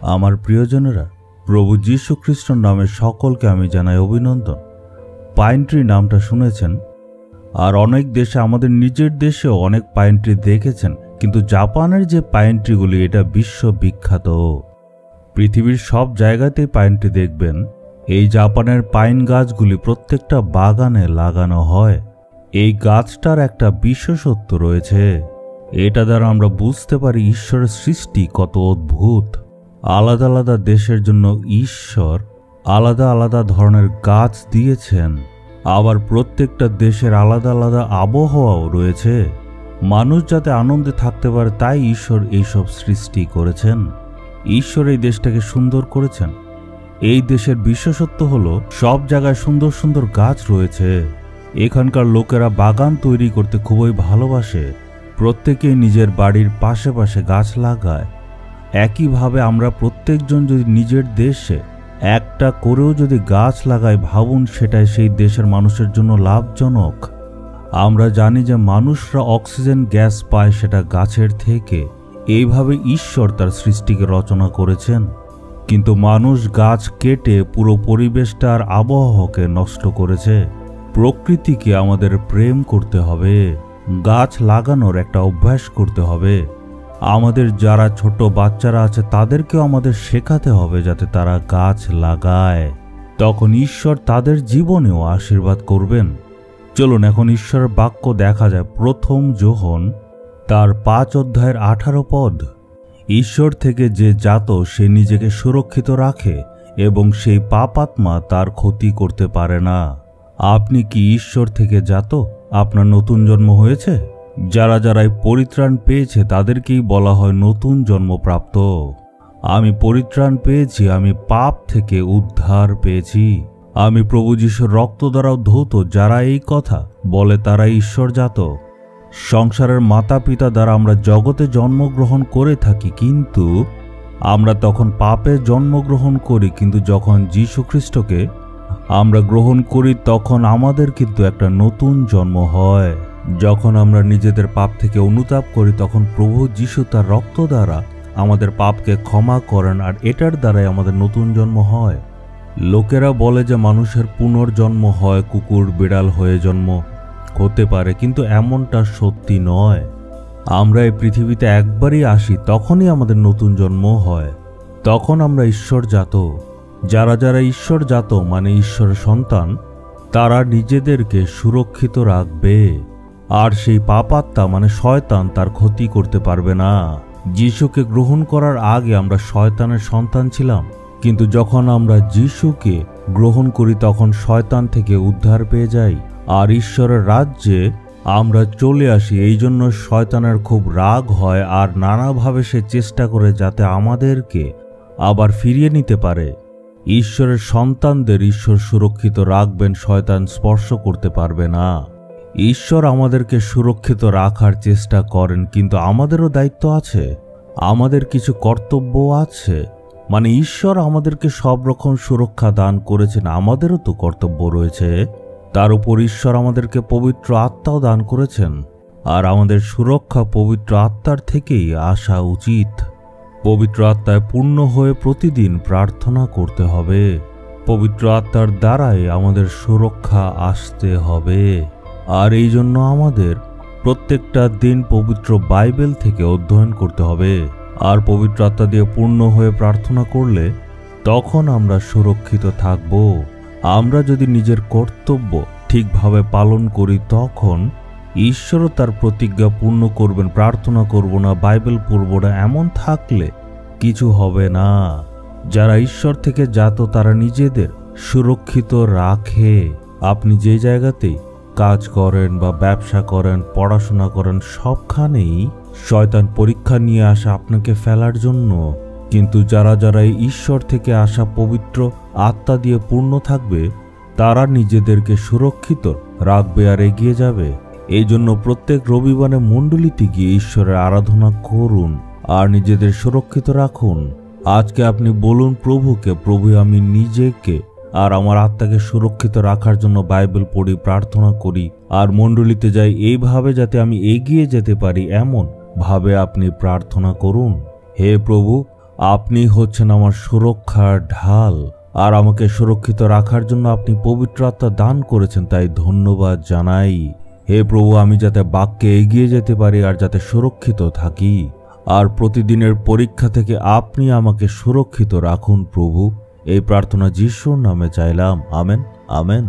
আমার প্রিয়জনেরা, প্রভু যীশু খ্রিস্টর নামে সকলকে আমি জানাই অভিনন্দন। পাইন ট্রি নামটা শুনেছেন, আর অনেক দেশে, আমাদের নিজের দেশেও অনেক পাইন ট্রি দেখেছেন, কিন্তু জাপানের যে পাইন ট্রিগুলি এটা বিশ্ববিখ্যাত। পৃথিবীর সব জায়গাতেই পাইন ট্রি দেখবেন। এই জাপানের পাইন গাছগুলি প্রত্যেকটা বাগানে লাগানো হয়। এই গাছটার একটা বিশেষত্ব রয়েছে। এটা দ্বারা আমরা বুঝতে পারি ঈশ্বরের সৃষ্টি কত অদ্ভুত। আলাদা আলাদা দেশের জন্য ঈশ্বর আলাদা আলাদা ধরনের গাছ দিয়েছেন, আবার প্রত্যেকটা দেশের আলাদা আলাদা আবহাওয়াও রয়েছে। মানুষ যাতে আনন্দে থাকতে পারে তাই ঈশ্বর এইসব সৃষ্টি করেছেন। ঈশ্বর এই দেশটাকে সুন্দর করেছেন। এই দেশের বিশেষত্ব হলো সব জায়গায় সুন্দর সুন্দর গাছ রয়েছে। এখানকার লোকেরা বাগান তৈরি করতে খুবই ভালোবাসে। প্রত্যেকেই নিজের বাড়ির পাশে পাশে গাছ লাগায়। একইভাবে আমরা প্রত্যেকজন যদি নিজের দেশে একটা করেও যদি গাছ লাগাই, ভাবুন সেটাই সেই দেশের মানুষের জন্য লাভজনক। আমরা জানি যে মানুষরা অক্সিজেন গ্যাস পায় সেটা গাছের থেকে। এইভাবে ঈশ্বর তার সৃষ্টিকে রচনা করেছেন, কিন্তু মানুষ গাছ কেটে পুরো পরিবেশটা আর আবহাওয়াকে নষ্ট করেছে। প্রকৃতিকে আমাদের প্রেম করতে হবে, গাছ লাগানোর একটা অভ্যাস করতে হবে। আমাদের যারা ছোট বাচ্চারা আছে তাদেরকেও আমাদের শেখাতে হবে যাতে তারা গাছ লাগায়। তখন ঈশ্বর তাদের জীবনেও আশীর্বাদ করবেন। চলুন এখন ঈশ্বরের বাক্য দেখা যায়। প্রথম যোহন তার 5 অধ্যায়ের 18 পদ। ঈশ্বর থেকে যে জাত সে নিজেকে সুরক্ষিত রাখে এবং সেই পাপাত্মা তার ক্ষতি করতে পারে না। আপনি কি ঈশ্বর থেকে জাত? আপনার নতুন জন্ম হয়েছে? যারা যারাই পরিত্রাণ পেয়েছে তাদেরকেই বলা হয় নতুন জন্মপ্রাপ্ত। আমি পরিত্রাণ পেয়েছি, আমি পাপ থেকে উদ্ধার পেয়েছি, আমি প্রভু যীশুর রক্ত দ্বারাও ধৌত। যারা এই কথা বলে তারা ঈশ্বরজাত। সংসারের মাতা পিতা দ্বারা আমরা জগতে জন্মগ্রহণ করে থাকি, কিন্তু আমরা তখন পাপে জন্মগ্রহণ করি। কিন্তু যখন যীশু খ্রিস্টকে আমরা গ্রহণ করি তখন আমাদের কিন্তু একটা নতুন জন্ম হয়। যখন আমরা নিজেদের পাপ থেকে অনুতাপ করি তখন প্রভু যীশু তার রক্ত দ্বারা আমাদের পাপকে ক্ষমা করেন, আর এটার দ্বারাই আমাদের নতুন জন্ম হয়। লোকেরা বলে যে মানুষের পুনর্জন্ম হয়, কুকুর বিড়াল হয়ে জন্ম হতে পারে, কিন্তু এমনটা সত্যি নয়। আমরা এই পৃথিবীতে একবারই আসি, তখনই আমাদের নতুন জন্ম হয়, তখন আমরা ঈশ্বরজাত। যারা যারা ঈশ্বরজাত মানে ঈশ্বরের সন্তান, তারা নিজেদেরকে সুরক্ষিত রাখবে, আর সেই পাপাত্মা মানে শয়তান তার ক্ষতি করতে পারবে না। যিশুকে গ্রহণ করার আগে আমরা শয়তানের সন্তান ছিলাম, কিন্তু যখন আমরা যিশুকে গ্রহণ করি তখন শয়তান থেকে উদ্ধার পেয়ে যাই, আর ঈশ্বরের রাজ্যে আমরা চলে আসি। এই জন্য শয়তানের খুব রাগ হয়, আর নানাভাবে সে চেষ্টা করে যাতে আমাদেরকে আবার ফিরিয়ে নিতে পারে। ঈশ্বরের সন্তানদের ঈশ্বর সুরক্ষিত রাখবেন, শয়তান স্পর্শ করতে পারবে না। ঈশ্বর আমাদেরকে সুরক্ষিত রাখার চেষ্টা করেন, কিন্তু আমাদেরও দায়িত্ব আছে, আমাদের কিছু কর্তব্য আছে। মানে ঈশ্বর আমাদেরকে সব রকম সুরক্ষা দান করেছেন, আমাদেরও তো কর্তব্য রয়েছে। তার উপর ঈশ্বর আমাদেরকে পবিত্র আত্মাও দান করেছেন, আর আমাদের সুরক্ষা পবিত্র আত্মার থেকেই আসা উচিত। পবিত্র আত্মায় পূর্ণ হয়ে প্রতিদিন প্রার্থনা করতে হবে। পবিত্র আত্মার দ্বারাই আমাদের সুরক্ষা আসতে হবে। আর এই জন্য আমাদের প্রত্যেকটা দিন পবিত্র বাইবেল থেকে অধ্যয়ন করতে হবে। আর পবিত্র আত্মা দিয়ে পূর্ণ হয়ে প্রার্থনা করলে তখন আমরা সুরক্ষিত থাকব। আমরা যদি নিজের কর্তব্য ঠিকভাবে পালন করি তখন ঈশ্বরও তার প্রতিজ্ঞা পূর্ণ করবেন। প্রার্থনা করব না, বাইবেল পড়ব না, এমন থাকলে কিছু হবে না। যারা ঈশ্বর থেকে জাত তারা নিজেদের সুরক্ষিত রাখে। আপনি যে জায়গাতেই কাজ করেন বা ব্যবসা করেন, পড়াশোনা করেন, সবখানেই শয়তান পরীক্ষা নিয়ে আসে আপনাকে ফেলার জন্য। কিন্তু যারা যারা ঈশ্বর থেকে আসা পবিত্র আত্মা দিয়ে পূর্ণ থাকবে তারা নিজেদেরকে সুরক্ষিত রাখবে আর এগিয়ে যাবে। এই জন্য প্রত্যেক রবিবারে মণ্ডলীতে গিয়ে ঈশ্বরের আরাধনা করুন আর নিজেদের সুরক্ষিত রাখুন। আজকে আপনি বলুন প্রভুকে, প্রভু আমি নিজেকে আর আমার আত্মাকে সুরক্ষিত রাখার জন্য বাইবেল পড়ি, প্রার্থনা করি আর মণ্ডলীতে যাই, এইভাবে যাতে আমি এগিয়ে যেতে পারি এমন ভাবে আপনি প্রার্থনা করুন। হে প্রভু, আপনি হচ্ছেন আমার সুরক্ষার ঢাল, আর আমাকে সুরক্ষিত রাখার জন্য আপনি পবিত্র আত্মা দান করেছেন, তাই ধন্যবাদ জানাই। হে প্রভু, আমি যাতে বাক্যে এগিয়ে যেতে পারি আর যাতে সুরক্ষিত থাকি, আর প্রতিদিনের পরীক্ষা থেকে আপনি আমাকে সুরক্ষিত রাখুন প্রভু। এই প্রার্থনা যিশুর নামে চাইলাম, আমেন, আমেন।